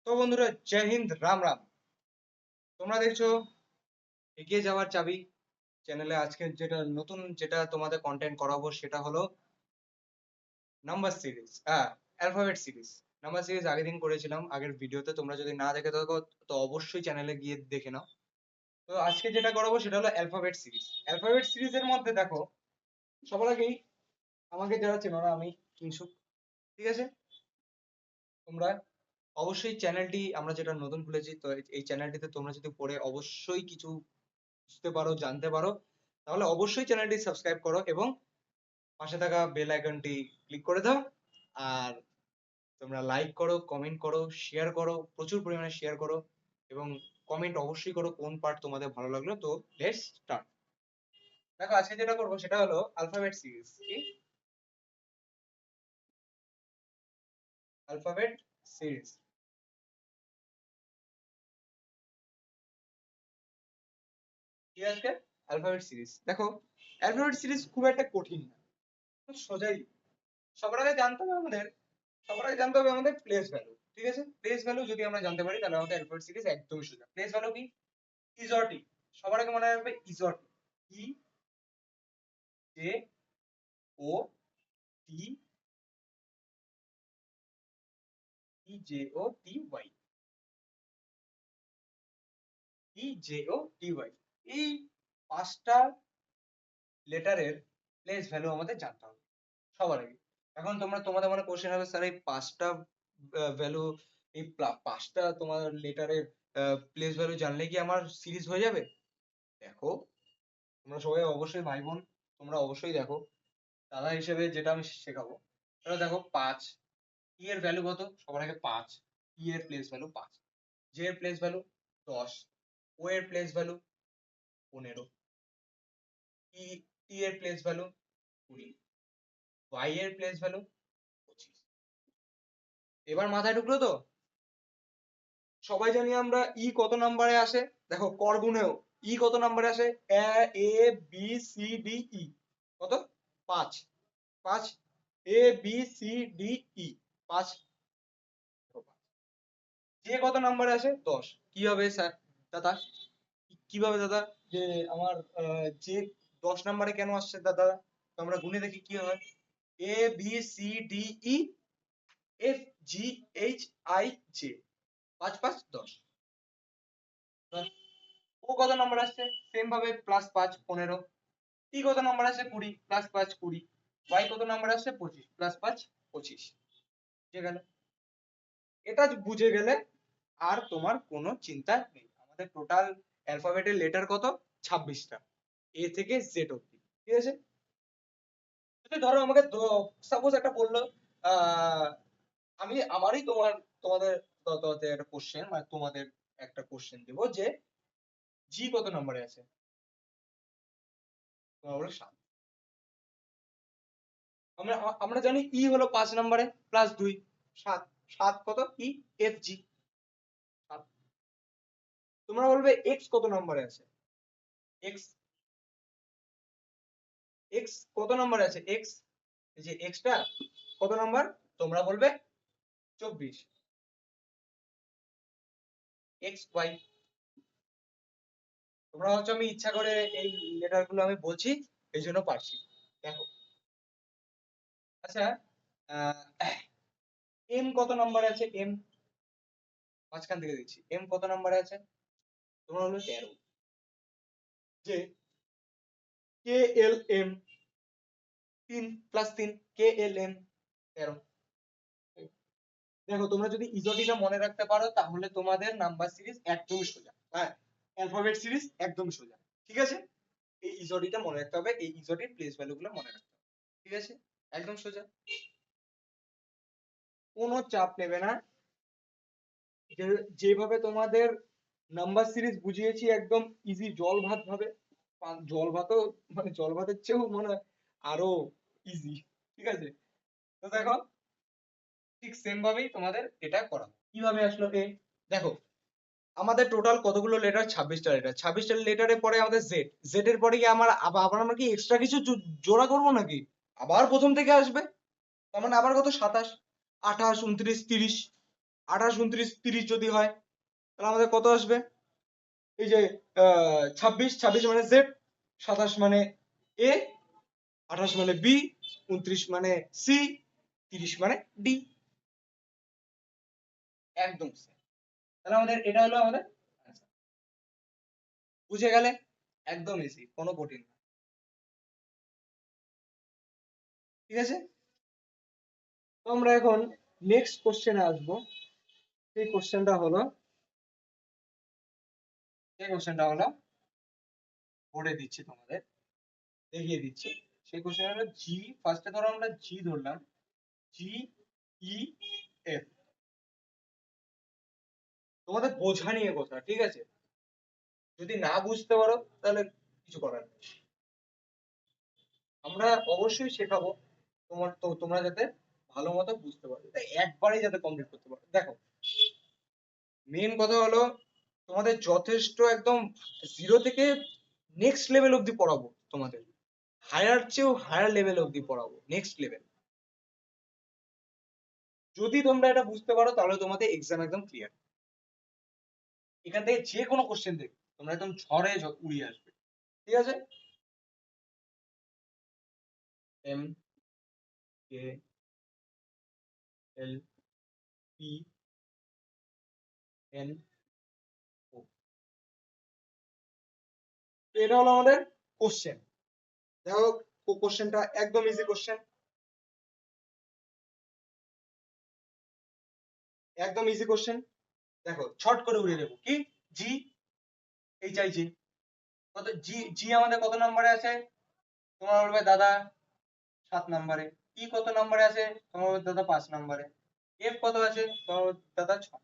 তো বন্ধুরা, জয় হিন্দ, রাম রাম। তোমরা দেখছো এগিয়ে যাওয়ার চাবি চ্যানেলে। আজকে যেটা তোমাদের কন্টেন্ট করাবো সেটা হলো number series, alphabet series. Number series আগের দিন করেছিলাম, আগের ভিডিওতে। তোমরা যদি না দেখে থাকো তো অবশ্যই চ্যানেলে গিয়ে দেখে নাও। তো আজকে যেটা করাবো সেটা হলো অ্যালফাবেট সিরিজ। অ্যালফাবেট সিরিজের মধ্যে দেখো, সবার আগেই আমাকে যারা চেনো না, আমি কিংশুক, ঠিক আছে? তোমরা অবশ্যই চ্যানেলটি, আমরা যেটা নতুন খুলেছি, তো এই চ্যানেলটিতে তোমরা যদি পড়ে অবশ্যই কিছু বুঝতে পারো, জানতে পারো, তাহলে অবশ্যই চ্যানেলটি সাবস্ক্রাইব করো এবং পাশে থাকা বেল আইকনটি ক্লিক করে দাও। আর তোমরা লাইক করো, কমেন্ট করো, শেয়ার করো, প্রচুর পরিমাণে শেয়ার করো এবং কমেন্ট অবশ্যই করো কোন পার্ট তোমাদের ভালো লাগলো। তো লেটস স্টার্ট। দেখো, আজকে যেটা করবো সেটা হলো অ্যালফাবেট সিরিজ। কি অ্যালফাবেট সিরিজ? কি আজকে অ্যালফাবেট সিরিজ। দেখো, অ্যালফাবেট সিরিজ খুব একটা কঠিন না, খুব সোজাই। সবার আগে জানতে হবে আমাদের সবার আগে জানতে হবে আমাদের প্লেস ভ্যালু। ঠিক আছে, প্লেস ভ্যালু যদি আমরা জানতে পারি তাহলে আমাদের অ্যালফাবেট সিরিজ একদমই সোজা। প্লেস ভ্যালু কি? ইজটিক। সবার আগে মনে রাখবে ইজটিক। ই জে ও টি, ওয়াই। ওয়াই, এই পাঁচটা লেটারের প্লেস ভ্যালু আমাদের জানতে হবে সবার আগে। এখন তোমাদের মনে কোশ্চেন হবে, স্যার এই পাঁচটা ভ্যালু, এই পাঁচটা তোমার লেটারের প্লেস ভ্যালু জানলে কি আমার সিরিজ হয়ে যাবে? দেখো, তোমরা সবাই অবশ্যই ভাই বোন, তোমরা অবশ্যই দেখো, দাদা হিসেবে যেটা আমি শেখাবো সেটা দেখো। পাঁচ, ই এর ভ্যালু কত? সবার আগে পাঁচ। ই এর প্লেস ভ্যালু পাঁচ। জে এর প্লেস ভ্যালু 10। ও এর প্লেস ভ্যালু 15। টি টি এর প্লেস ভ্যালু 20। ওয়াই এর প্লেস ভ্যালু 25। এবার মাথায় ঢুকলো তো? সবাই জানি আমরা ই কত নাম্বারে আসে। দেখো, কর গুণেও ই কত নাম্বারে আসে? এ বি সি ডি ই। কত? 5। 5। এ বি সি ডি ই, 5। যে কত নাম্বারে আসে? 10। কি হবে স্যার দাদা? কিভাবে দাদা? যে আমার যে 10 নাম্বারে কেন আসছে দাদা? তো আমরা গুণে দেখি কি হয়। A B C D E F G H I J, 5 5 10। ও কত নাম্বার আসছে? সেম ভাবে প্লাস 5 15। টি কত নাম্বার আসছে? 20, প্লাস 5 20। ওয়াই কত নাম্বার আসছে? 25, প্লাস 5 25। বুঝে গেল? এটা বুঝে গেলে আর তোমার কোনো চিন্তা নেই। আমাদের টোটাল অ্যালফাবেটের লেটার কত? 26টা, এ থেকে জেড অব্দি। ঠিক আছে? যদি ধরো আমাকে সাপোজ একটা বললো, আহ আমি আমারই তোমাদের তোমাদের একটা কোশ্চেন, মানে তোমাদের একটা কোশ্চেন দেবো যে জি কত নম্বরে আছে? তোমরা বলো 7। আমরা আমরা জানি ই হলো 5 নম্বরে, প্লাস 2, 7। 7 কত? ই এফ জি, 7। তোমরা বলবে এক্স কত নম্বরে আছে? এক্স এক্স কত নম্বরে আছে? এক্স, এই যে এক্সটা কত নম্বর? তোমরা বলবে 24। X Y. তোমরা হচ্ছে আমি ইচ্ছা করে এই লেটার গুলো আমি বলছি, এই জন্য পারছি। দেখো, আচ্ছা, এম কত নম্বরে আছে? এম মাঝখান থেকে দিচ্ছি। এম কত নম্বরে আছে? তোমরা বলবে 13। যে কে এল এম, 3 প্লাস 3, কে এল এম 13। দেখো, তোমরা যদি ইজটিটা মনে রাখতে পারো তাহলে তোমাদের নাম্বার সিরিজ একদমই সোজা। হ্যাঁ, অ্যালফাবেট সিরিজ একদম সোজা। ঠিক আছে? এই ইজটিটা মনে রাখতে হবে, এই ইজটির প্লেস ভ্যালু গুলো মনে রাখতে হবে। ঠিক আছে? একদম সোজা, কোনো চাপ নেবে না। যেভাবে তোমাদের নাম্বার সিরিজ বুঝিয়েছি একদম ইজি, জল ভাত ভাবে। জল ভাতও, মানে জল ভাতের চেয়েও মনে হয় আরো ইজি। ঠিক আছে? তো দেখো, ঠিক সেম ভাবেই তোমাদের এটা করা। কিভাবে আসলো এ? দেখো, আমাদের টোটাল কতগুলো লেটার? 26টা লেটার। 26টা লেটারের পরে আমাদের জেড। জেড এর পরে কি আবার আমরা কি এক্সট্রা কিছু জোড়া করবো নাকি? আবার প্রথম থেকে আসবে। তার মানে আবার কত? 27, 28, 29, 30। 28 29 30 যদি হয় তাহলে আমাদের কত আসবে? এই যে 26 মানে জেড, 27 মানে এ, 28 মানে বি, 29 মানে সি, 30 মানে ডি। একদম same। তাহলে আমাদের এটা হলো আমাদের answer। বুঝে গেলে? একদম ইজি, কোনো কঠিন না। ঠিক আছে, তো আমরা এখন নেক্সট কোশ্চেনে আসবো। সেই কোশ্চেনটা হলো পড়ে দিচ্ছি তোমাদের, দেখিয়ে দিচ্ছি। সেই কোশ্চেন হলো জি, ফার্স্টে ধরো আমরা জি ধরলাম, জি ই এফ। তোমাদের বোঝা নিয়ে কথা, ঠিক আছে? যদি না বুঝতে পারো তাহলে কিছু করার নেই। আমরা অবশ্যই শেখাবো তোমরা যাতে ভালো মতো বুঝতে পারো, তাই একবারেই যাতে কমপ্লিট করতে পারো। দেখো, মেন কথা হলো তোমাদের যথেষ্ট একদম জিরো থেকে নেক্সট লেভেল অব্দি পড়াবো তোমাদের, হায়ার চেয়েও হায়ার লেভেল অব্দি পড়াবো, নেক্সট লেভেল। যদি তোমরা এটা বুঝতে পারো তাহলে তোমাদের এক্সাম একদম ক্লিয়ার। এখান থেকে যে কোনো কোশ্চেন দেখো তোমরা একদম ঝড়ে উড়িয়ে আসবে। ঠিক আছে, M K L P N O, তো এটা হলো আমাদের কোশ্চেন। দেখো, কোশ্চেনটা একদম ইজি কোশ্চেন, একদম ইজি কোশ্চেন। দেখো ছট করে উড়িয়ে দেবো। কি? G, H I G. কত জি? জি আমাদের কত নম্বরে আছে? তোমরা বলবে দাদা 7 নম্বরে। ই কত নম্বরে আছে? তোমরা বলবে দাদা 5 নম্বরে। এফ কত আছে? তোমরা বলবে দাদা 6।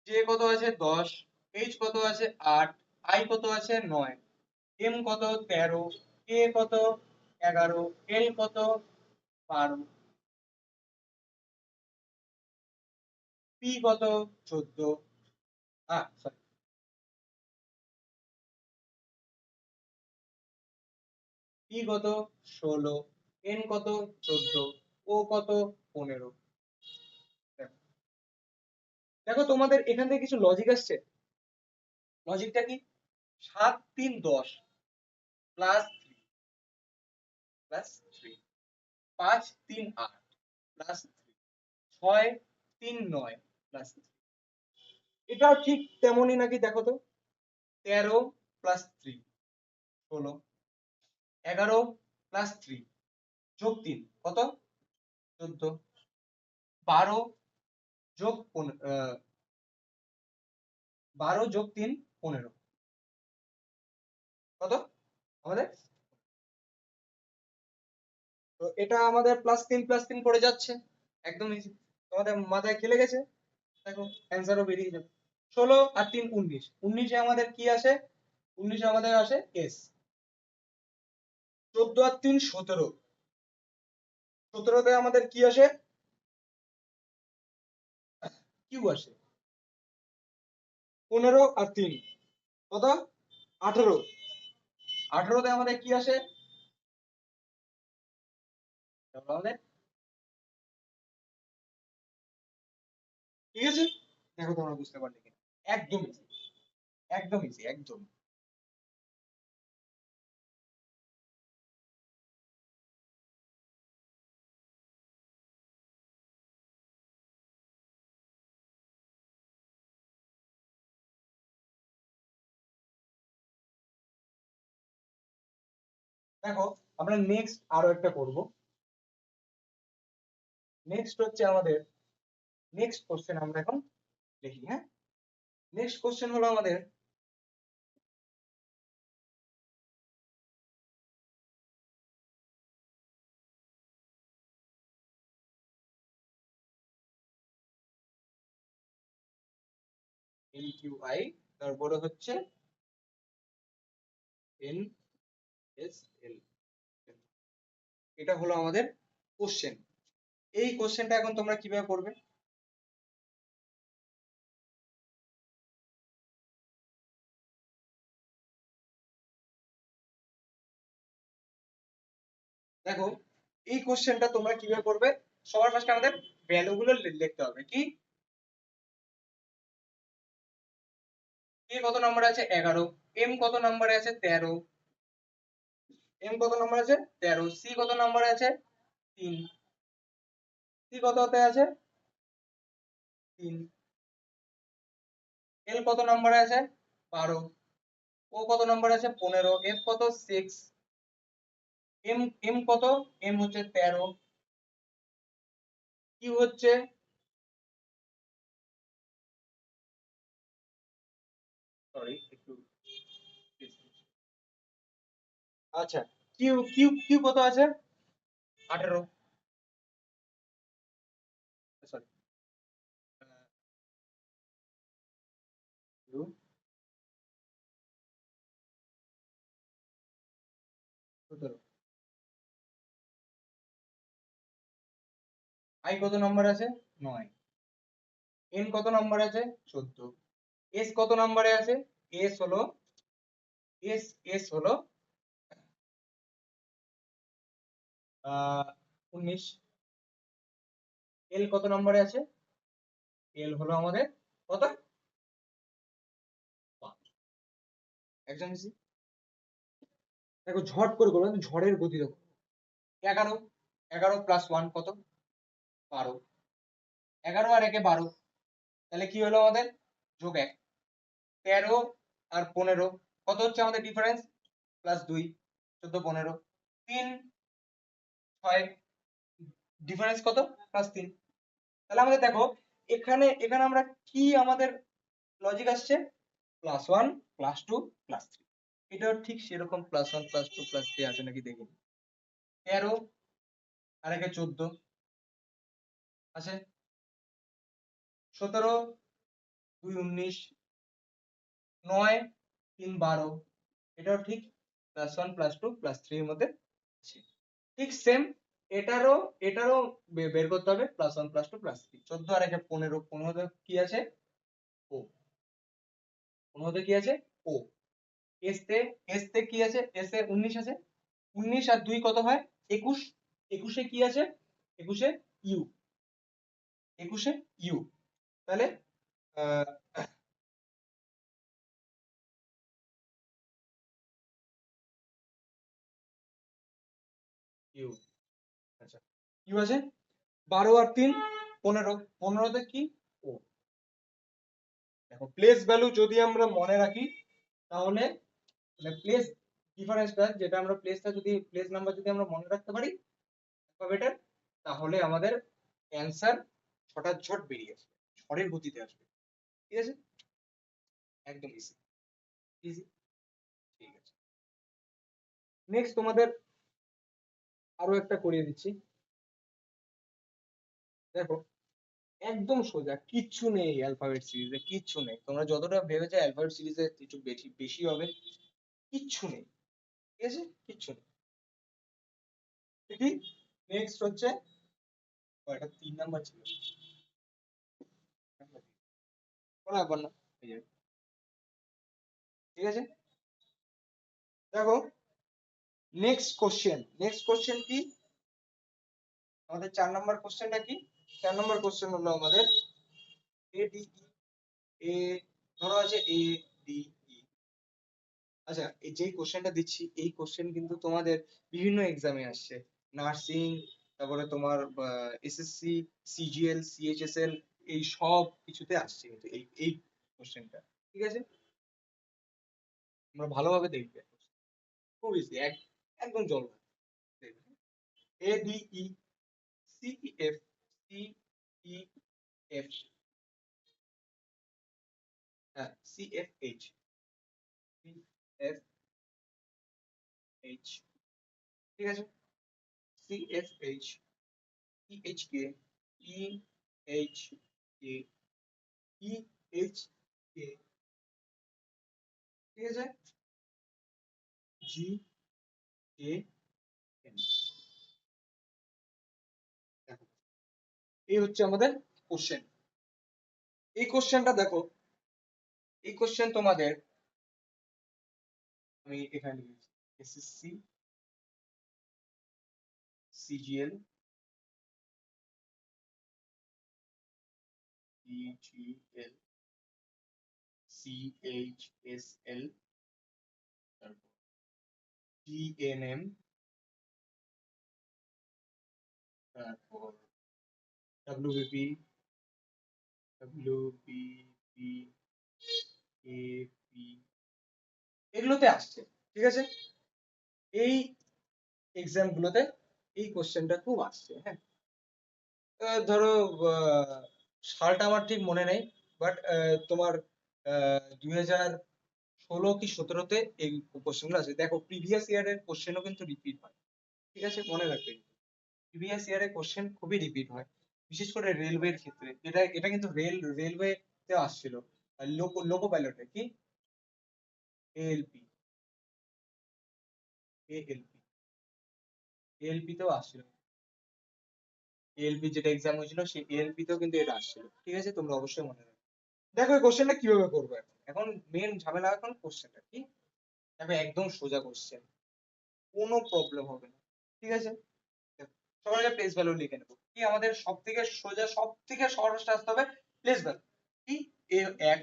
জে কত আছে? 10। এইচ কত আছে? 8। আই কত আছে? 9। এম কত? 13। কে কত? 11। এল কত? 12। পি কত? 14। সরি, পি কত? 16। এন কত? 14। ও কত? 15। দেখো, দেখো তোমাদের এখান থেকে কিছু লজিক আসছে। লজিকটা কি? 7 3 10 প্লাস 3 প্লাস 3, 5 3 8 প্লাস 3, 6 3 9 প্লাস 3। এটাও ঠিক তেমনই নাকি দেখো তো। 13 প্লাস 3 16। 11 প্লাস 3 যোগ 3 কত? 14। 12 যোগ 12 যোগ 3 15। কত আমাদের? তো এটা আমাদের প্লাস 3 করে যাচ্ছে, একদম ইজি। তোমাদের মাথায় খেলে গেছে। দেখো অ্যান্সারও বেরিয়ে যাবে। 16 আর 3 19। 19-এ আমাদের কি আসে? 19-এ আমাদের আসে এস। 14 আর 3 17। 17-তে আমাদের কি আসে? কিউ আসে। 15 আর 3 কত? 18। 18-তে আমাদের কি আসে? আমাদের, ঠিক আছে? দেখো তোমরা বুঝতে পারলে কিনা। একদম ইজি, একদম ইজি, একদম। দেখো, আমরা নেক্সট আরো একটা করব। নেক্সট হচ্ছে আমাদের, নেক্সট কোশ্চেন আমরা এখন দেখি। হ্যাঁ, নেক্সট কোশ্চেন হলো আমাদের এল কিউ আই, তারপরে হচ্ছে এন এস এল। এটা হলো আমাদের কোশ্চেন। এই কোশ্চেনটা এখন তোমরা কিভাবে করবে? দেখো, এই কোশ্চেনটা তোমরা কিভাবে করবে? সবার ফার্স্টে আমাদের ভ্যালু গুলো লিখতে হবে। কি কত নম্বরে আছে 11, এম কত নম্বরে আছে 13, এম কত নম্বরে আছে 13, সি কত নম্বরে আছে 3, সি কততে আছে 3, এল কত নম্বরে আছে 12, ও কত নম্বরে আছে 15, এফ কত 6, এম এম কত, এম হচ্ছে 13, কিউ হচ্ছে সরি একটু, আচ্ছা কিউ কিউ কিউ কত আছে 18, সরি কিউ 17, আই কত নম্বর আছে 9, এন কত নম্বর আছে 14, এস কত নম্বরে আছে, এস হলো এস এস হলো 19, এল কত নম্বরে আছে, এল হলো আমাদের কত 5, একদম easy। দেখো ঝট করে করো, ঝড়ের গতি দেখো। 11, 11 প্লাস 1 কত 12, 11 আর 1 12, তাহলে কি হলো আমাদের যোগ 1, 13 আর 15 কত হচ্ছে আমাদের ডিফারেন্স প্লাস 2, 14 15, 3 6 ডিফারেন্স কত প্লাস 3, তাহলে আমাদের দেখো এখানে এখানে আমরা কি আমাদের লজিক আসছে প্লাস 1 প্লাস 2 প্লাস 3, এটাও ঠিক সেরকম প্লাস 1 প্লাস 2 প্লাস 3 আছে নাকি দেখি। 13 আর 1 14 আছে, 17 2 19, 9 3 12, এটাও ঠিক প্লাস 1 প্লাস 2 প্লাস 3 এর মধ্যে আছে। ঠিক সেম এটারও এটারও বের করতে হবে প্লাস 1 প্লাস 2 প্লাস 3, 14 আর 1 15, 15 কি আছে ও, 15 কি আছে ও, এস তে কি আছে, এস এ 19 আছে, 19 আর 2 কত হয় 21, 21 এ কি আছে 21 এ ইউ, 21 এ ইউ, তাহলে আহ, ইউ, আচ্ছা ইউ আছে 12 আর 3 15, 15 তে কি ও। দেখো প্লেস ভ্যালু যদি আমরা মনে রাখি তাহলে প্লেস ডিফারেন্সটা যেটা আমরা প্লেসটা যদি প্লেস নাম্বার যদি আমরা মনে রাখতে পারি বেটার, তাহলে আমাদের অ্যান্সার ঝটাঝট বেরিয়ে আসবে, ঝড়ের গতিতে আসবে। ঠিক আছে, একদম ইজি ইজি। ঠিক আছে, নেক্সট তোমাদের আরো একটা করিয়ে দিচ্ছি। দেখো একদম সোজা, কিচ্ছু নেই অ্যালফাবেট সিরিজে, কিচ্ছু নেই, তোমরা যতটা ভেবেছো অ্যালফাবেট সিরিজে কিছু বেশি বেশি হবে, কিচ্ছু নেই। ঠিক আছে, কিচ্ছু নেই। ঠিক, নেক্সট হচ্ছে এটা 3 নাম্বার ছিল, কোনো ব্যাপার না, হয়ে যাবে। ঠিক আছে, দেখো নেক্সট কোশ্চেন কি আমাদের 4 নাম্বার কোশ্চেনটা কি, 4 নাম্বার কোশ্চেন হলো আমাদের এ ডি এ, ধরো আছে এ ডি ই। আচ্ছা এই যে কোশ্চেনটা দিচ্ছি এই কোশ্চেন কিন্তু তোমাদের বিভিন্ন এক্সামে আসছে, নার্সিং, তারপরে তোমার এসএসসি, সিজিএল, সিএইচএসএল, এই সব কিছুতে আসছে কিন্তু এই এই কোশ্চেনটা। ঠিক আছে, আমরা ভালোভাবে দেখবে, খুব ইজি, একদম জল, A D E, C F, C E F, হ্যাঁ C F H, C F H, ঠিক আছে, C F H, E H K, E H K, E H K, ঠিক আছে, জি কে এন। দেখো এই হচ্ছে আমাদের কোশ্চেন। এই কোশ্চেনটা দেখো, এই কোশ্চেন তোমাদের আমি এখানে লিখেছি এসএসসি, সিজিএল, BGL CHSL তারপর TNM তারপর WBP WBP AP এগুলোতে আসছে, ঠিক আছে। এই এক্সাম গুলোতে এই কোশ্চেনটা খুব আসছে, হ্যাঁ। ধরো সালটা আমার ঠিক মনে নেই, বাট তোমার 2016 কি 17তে এই কোশ্চেনগুলো আছে। দেখো প্রিভিয়াস ইয়ারের কোশ্চেনও কিন্তু রিপিট হয়, ঠিক আছে, মনে রাখবে। প্রিভিয়াস ইয়ারের কোশ্চেন খুবই রিপিট হয়, বিশেষ করে রেলওয়ের ক্ষেত্রে। এটা এটা কিন্তু রেলওয়েতে আসছিল। আর লোকো পাইলটে কি এএলপি এএলপি এএলপি তেও আসছিল। এএলপি যেটা এক্সাম হয়েছিল সেই এএলপি তেও কিন্তু এটা আসছিল, ঠিক আছে, তোমরা অবশ্যই মনে রাখবে। দেখো এই কোশ্চেনটা কিভাবে করবো। এখন এখন মেন ঝামেলা এখন কোশ্চেনটা কি। দেখো একদম সোজা কোশ্চেন, কোনো প্রবলেম হবে না, ঠিক আছে। দেখো, সবার আগে প্লেস ভ্যালু লিখে নেবো। কি আমাদের সব থেকে সোজা, সব থেকে সহজ আসতে হবে প্লেস ভ্যালু। কি এ 1,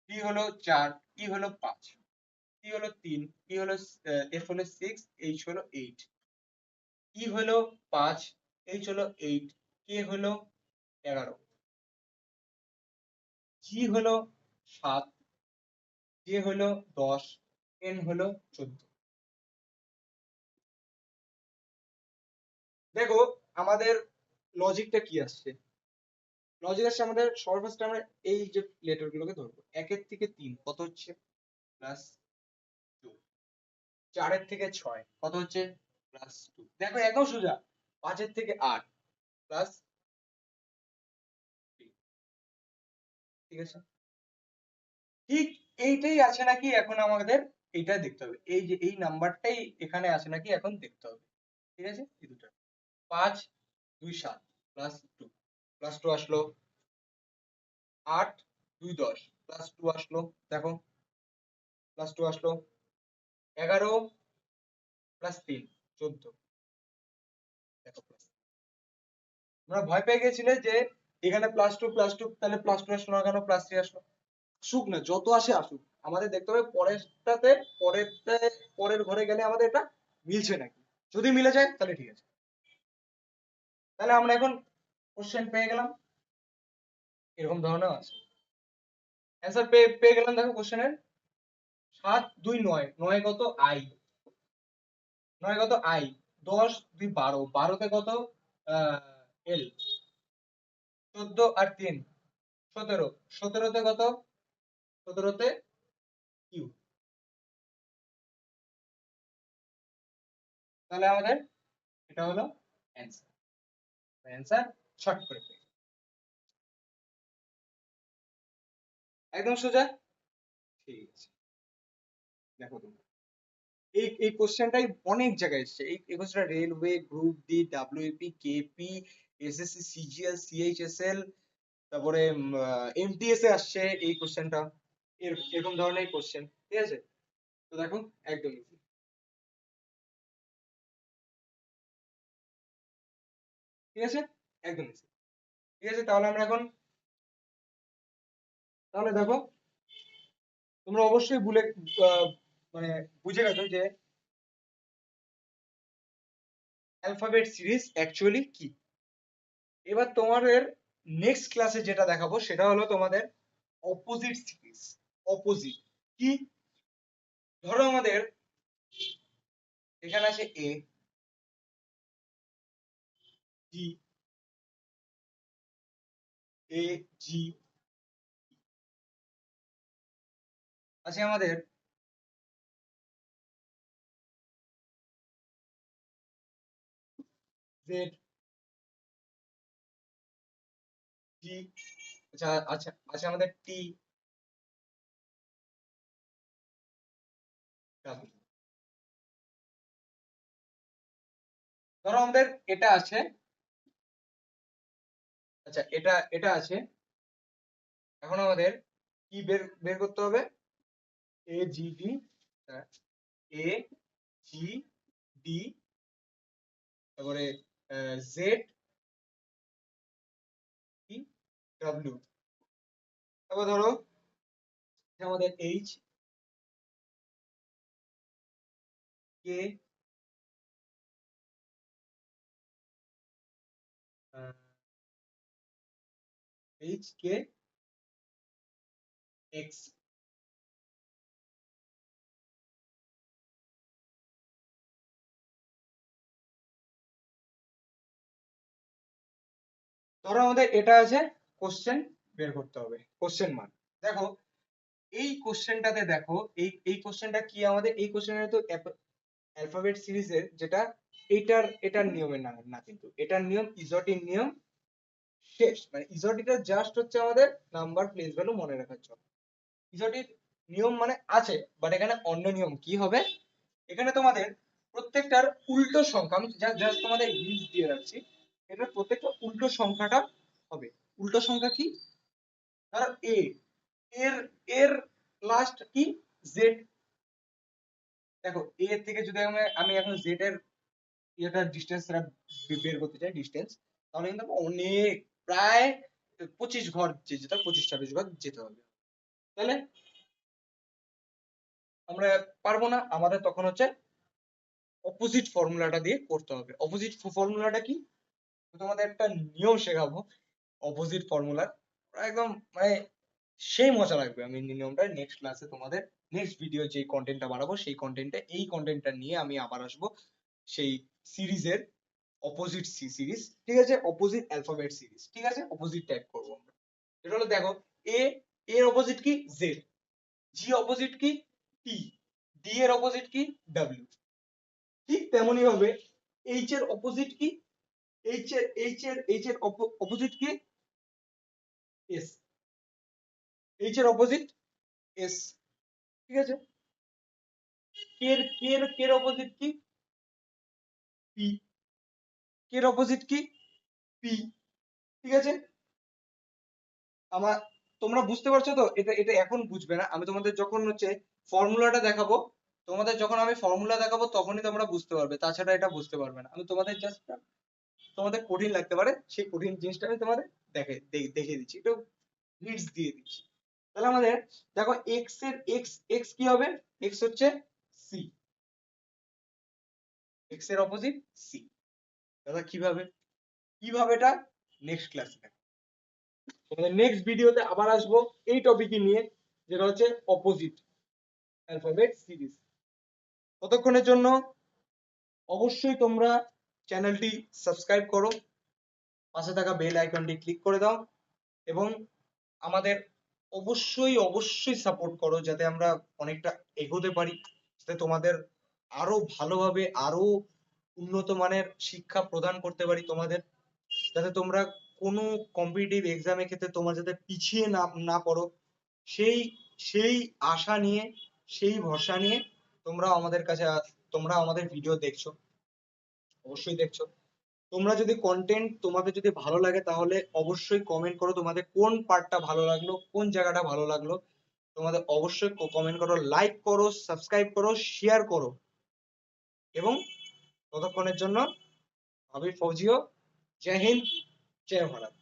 বি হলো 4, ই হলো 5, সি হলো 3, ই হলো এফ হলো 6, এইচ হলো 8, ই হলো 5, এইচ হলো 8, কে হলো 11, জি হলো 7, জে হলো 10, এন হলো 14। দেখো আমাদের লজিকটা কি আসছে। লজিক আসছে আমাদের সবার ফার্স্টে আমরা এই যে লেটার গুলোকে ধরবো। 1 থেকে 3 কত হচ্ছে +2, 4 থেকে 6 কত হচ্ছে +2। দেখো একদম সোজা। 5 থেকে 8 +3, ঠিক আছে। ঠিক এইটাই আছে নাকি এখন আমাদের এইটা দেখতে হবে। এই যে এই নাম্বারটাই এখানে আছে নাকি এখন দেখতে হবে, ঠিক আছে। এই দুটো 5 2 7 +2 +2 আসলো, 8 2 10 +2 আসলো। দেখো +2 আসলো, 11 +3 14। দেখো তোমরা ভয় পেয়ে গেছিলে যে এখানে +2 তাহলে +2 আসলো না কেন, +3 আসলো। আসুক না, যত আসে আসুক, আমাদের দেখতে হবে পরেরটাতে, পরের ঘরে গেলে আমাদের এটা মিলছে নাকি। যদি মিলে যায় তাহলে ঠিক আছে। তাহলে আমরা এখন কোশ্চেন পেয়ে গেলাম, এরকম ধরনের আছে। অ্যান্সার পেয়ে গেলাম। দেখো কোশ্চেনের 7 2 9, 9 কত আই, 9 কত আই, 10 2 12, 12 তে কত এল, 14 আর 3 17, 17 তে কত, 17 তে কিউ। তাহলে আমাদের এটা হলো অ্যান্সার। অ্যান্সার শর্ট করে পেয়ে একদম সোজা, ঠিক আছে। দেখো তোমরা এই এই কোশ্চেনটাই অনেক জায়গায় এসেছে। এই কোশ্চেনটা railway, group D, WP, KP, SSC, CGL, CHSL, তারপরে এমটিএস এ আসছে এই কোশ্চেনটা। এরকম ধরনের কোশ্চেন, ঠিক আছে। তো দেখো একদম easy, ঠিক আছে, একদম easy, ঠিক আছে। তাহলে আমরা এখন, তাহলে দেখো তোমরা অবশ্যই আহ, মানে বুঝে গেছো যে অ্যালফাবেট সিরিজ অ্যাকচুয়ালি কি। এবার তোমাদের নেক্সট ক্লাসে যেটা দেখাবো সেটা হলো তোমাদের অপোজিট সিরিজ। অপোজিট কি, ধরো আমাদের এখানে আছে এ, জি, এ, জি, আছে আমাদের জেড, জি, আচ্ছা আচ্ছা আছে আমাদের টি, ডাব্লিউ। ধরো আমাদের এটা আছে, আচ্ছা এটা এটা আছে। এখন আমাদের কি বের বের করতে হবে, এ জি ডি, এ জি ডি, তারপরে জেড, কি ডাব্লিউ। তারপর ধরো আমাদের এইচ, কে, এইচ, কে, এক্স। ধরো আমাদের এটা আছে, কোশ্চেন বের করতে হবে, কোশ্চেন মার্ক। দেখো এই কোশ্চেনটাতে দেখো, এই কোশ্চেনটা কি আমাদের, এই কোশ্চেনের তো অ্যালফাবেট সিরিজের যেটা, এটার নিয়মের না, না কিন্তু এটার নিয়ম ইজোটির নিয়ম শেষ, মানে ইজোটিটা জাস্ট হচ্ছে আমাদের নাম্বার প্লেস ভ্যালু মনে রাখার জন্য। ইজোটির নিয়ম মানে আছে, বাট এখানে অন্য নিয়ম কি হবে, এখানে তোমাদের প্রত্যেকটার উল্টো সংখ্যা, আমি জাস্ট তোমাদের হিন্টস দিয়ে রাখছি, এটা প্রত্যেকটা উল্টো সংখ্যাটা হবে। উল্টো সংখ্যা কি, ধরো এ, এর এর লাস্ট কি, জেড। দেখো এ থেকে যদি আমি এখন জেড এর ইয়েটার ডিস্টেন্সটা বের করতে চাই, ডিস্টেন্স, তাহলে কিন্তু অনেক, প্রায় 25 ঘর যেতে হবে, 25-26 ঘর যেতে হবে। তাহলে আমরা পারবো না, আমাদের তখন হচ্ছে অপোজিট ফর্মুলাটা দিয়ে করতে হবে। অপোজিট ফর্মুলাটা কি, তোমাদের একটা নিয়ম শেখাবো অপোজিট ফর্মুলার, একদম মানে সেই মজা লাগবে। আমি নিয়মটা নেক্সট ক্লাসে তোমাদের, নেক্সট ভিডিও যে কন্টেন্টটা বানাবো সেই কন্টেন্টে, এই কন্টেন্টটা নিয়ে আমি আবার আসবো, সেই সিরিজের অপোজিট সিরিজ, ঠিক আছে, অপোজিট অ্যালফাবেট সিরিজ, ঠিক আছে, অপোজিট টাইপ করবো আমরা। এটা হলো দেখো, এ, এর অপোজিট কি, জেড, জি অপোজিট কি, টি, ডি এর অপোজিট কি, ডাব্লিউ। ঠিক তেমনই ভাবে এইচ এর অপোজিট কি, এইচ এর অপোজিট কি, এস, এইচ এর অপোজিট এস, ঠিক আছে। কে এর অপোজিট কি, পি, কে এর অপোজিট কি, পি, ঠিক আছে। আমার, তোমরা বুঝতে পারছো তো, এটা এটা এখন বুঝবে না, আমি তোমাদের যখন হচ্ছে ফর্মুলাটা দেখাবো, তোমাদের যখন আমি ফর্মুলা দেখাবো তখনই তোমরা বুঝতে পারবে, তাছাড়া এটা বুঝতে পারবে না। আমি তোমাদের জাস্ট, তোমাদের কঠিন লাগতে পারে, সেই কঠিন জিনিসটা আমি তোমাদের দেখিয়ে দিচ্ছি, একটু হিন্টস দিয়ে দিচ্ছি। তাহলে আমাদের দেখো এক্স এর এক্স, এক্স কি হবে, এক্স হচ্ছে সি, এক্স এর অপোজিট সি। দাদা কিভাবে, কিভাবে এটা নেক্সট ক্লাসে দেখো, তোমাদের নেক্সট ভিডিওতে আবার আসবো এই টপিকই নিয়ে, যেটা হচ্ছে অপোজিট অ্যালফাবেট সিরিজ। ততক্ষণের জন্য অবশ্যই তোমরা চ্যানেলটি সাবস্ক্রাইব করো, পাশে থাকা বেল আইকনটি ক্লিক করে দাও, এবং আমাদের অবশ্যই অবশ্যই সাপোর্ট করো, যাতে আমরা অনেকটা এগোতে পারি, যাতে তোমাদের আরো ভালোভাবে, আরো উন্নত মানের শিক্ষা প্রদান করতে পারি তোমাদের, যাতে তোমরা কোনো কম্পিটিটিভ এক্সামের ক্ষেত্রে তোমরা যাতে পিছিয়ে না না পড়ো, সেই সেই আশা নিয়ে, সেই ভরসা নিয়ে তোমরা আমাদের কাছে, তোমরা আমাদের ভিডিও দেখছো, অবশ্যই দেখছো। তোমরা যদি কন্টেন্ট তোমাদের যদি ভালো লাগে, তাহলে অবশ্যই কমেন্ট করো তোমাদের কোন পার্টটা ভালো লাগলো, কোন জায়গাটা ভালো লাগলো, তোমাদের অবশ্যই কমেন্ট করো, লাইক করো, সাবস্ক্রাইব করো, শেয়ার করো, এবং ততক্ষণের জন্য আমি ফৌজিও, জয় হিন্দ, জয় ভারত।